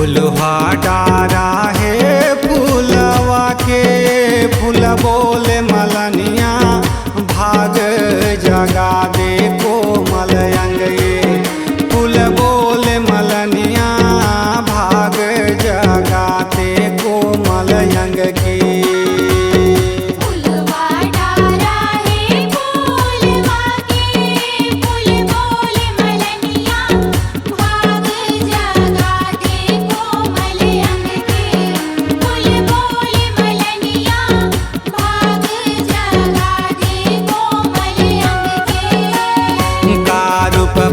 फुलवा डारा है फूलवा के फूल बोले मलनिया भाग जगा दे कोमल अंग ये फूल बोले मलनिया भाग जगा दे कोमल अंग की।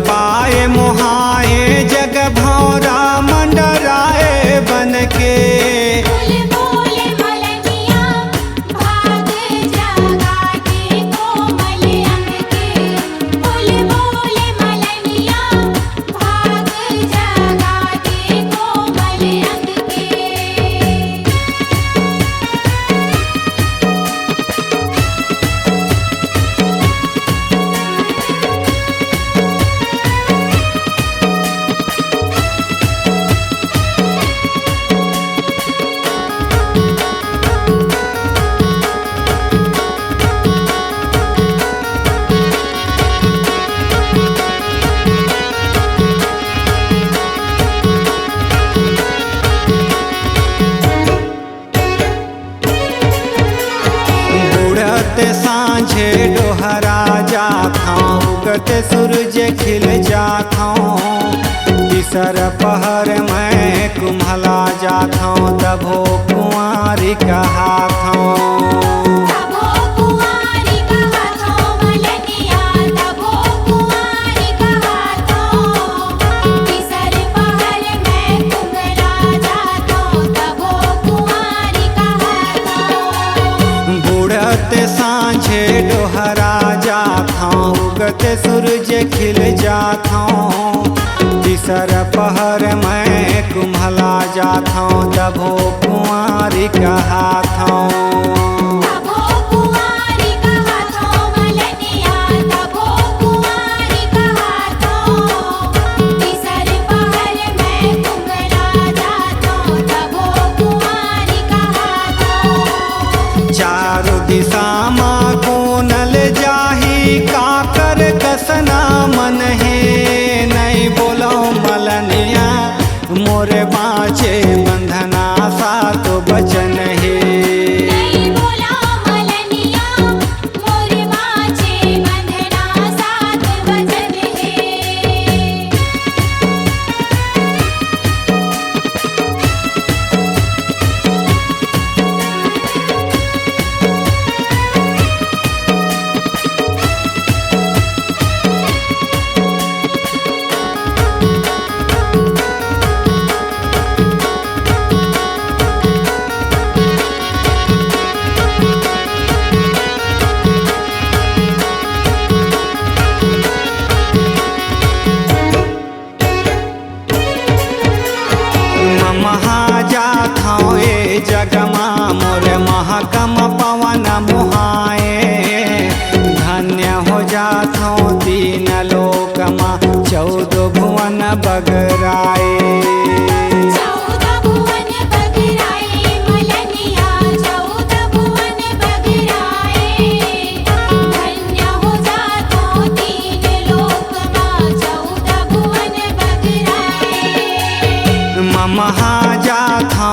पाए मोहाए जग भौरा मंडराए बन के सांझे डोहरा जाता उगते सूरज खिल जाता तीसर पहर मैं कुम्हला जाता तभो कुंवारी कहाता। सांझे डोहरा जाता उगते सूरज खिल जाता तीसर पहर मैं कुम्हला जाता तभो कुंवारी कहाता। चारों दिशा माँ कोनल जाही काकर कसना मन है नहीं बोलो मलनिया मोरे बाँचे बंधना सा तो बचन है। जगमा मोरे महकम पवन मुहाए धन्य हो जाता तीन लोकमा 14 भुवन बगराए। महाजाता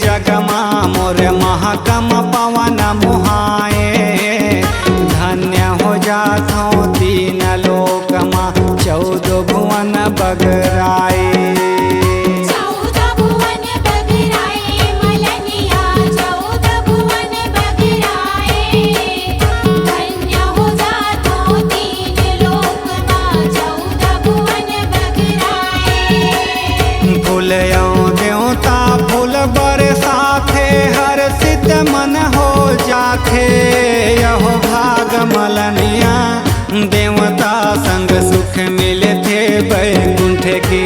जगमा मोरे महकम पवन मुहाए धन्य हो जाता तीन लोकमा 14 भुवन बगराए। देवता फूल बरसाथे हर सिद्ध मन हो जाथे यहो भाग मलनिया देवता संग सुख मिलते बैकुंठ के।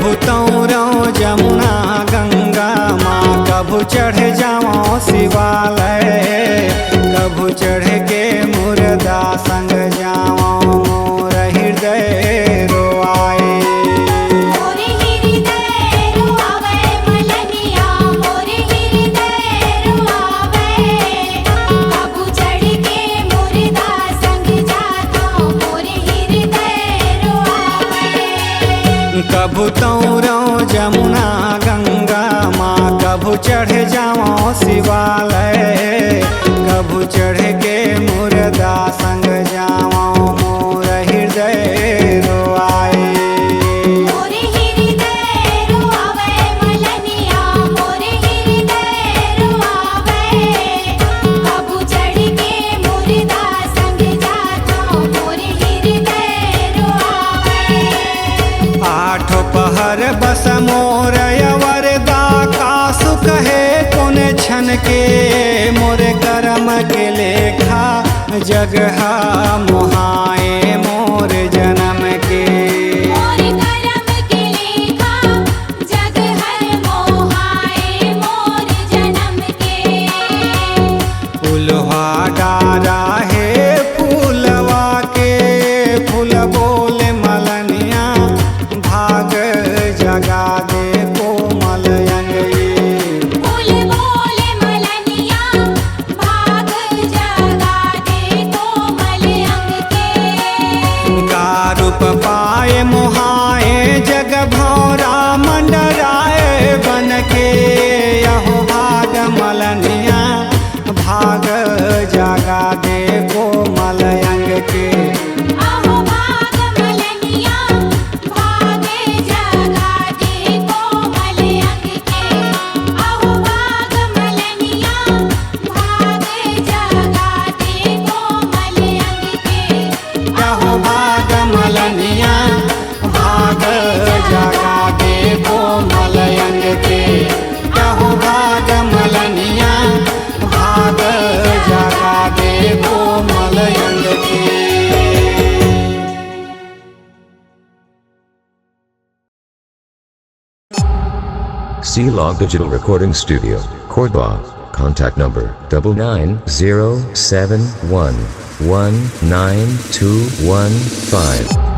कभू तौरो जमुना गंगा माँ, कभू चढ़ जाओ शिवालय, कभू चढ़ के मुर्दा संग जाओ मोर हृदय रोआए। मोर हृदय रोआवे मलनिया, मोर हृदय रोआवे, कभू चढ़ के मुर्दा संग जातो मोर हृदय रोआवे। कभू तौरो जमुना गंगा माँ, कभू चढ़ जाओ शिवालय, कभू चढ़ के मुर्दा संग जाओ मोर हृदय रोआए। मोर हृदय रोआवे मलनिया, मोर हृदय रोआवे, कभू चढ़ के मुर्दा संग जातो मोर हृदय रोआवे। आठो पहर बस मोर वरदा का सुख है कौन छन के, मोर कर्म के लेखा जगहा मोहाए मोर जन्म के। मोर कर्म के लेखा जग हर मोहाए मोर जन्म के। फूलवा डारा है फूलवा के, फूल बोले मलनिया भाग जगा दे कोमल अंगई। फूल बोले मलनिया भाग जगा दे कोमल अंग के। का रूप पाए मोहाए जग भौरा मंडराए बन के, यहो भाग मलनिया भाग जगा दे कोमल अंग के। आहो भाग मलनिया भाग जगा दे कोमल अंग के। आहो भाग मलनिया भाग जगा दे कोमल अंग के। यहो भाग मलनिया भाग जगा दे कोमल अंग के। यहो भाग मलनिया भाग जगा दे कोमल अंग के। C-Log Digital Recording Studio, Cordoba. Contact number 99071192115.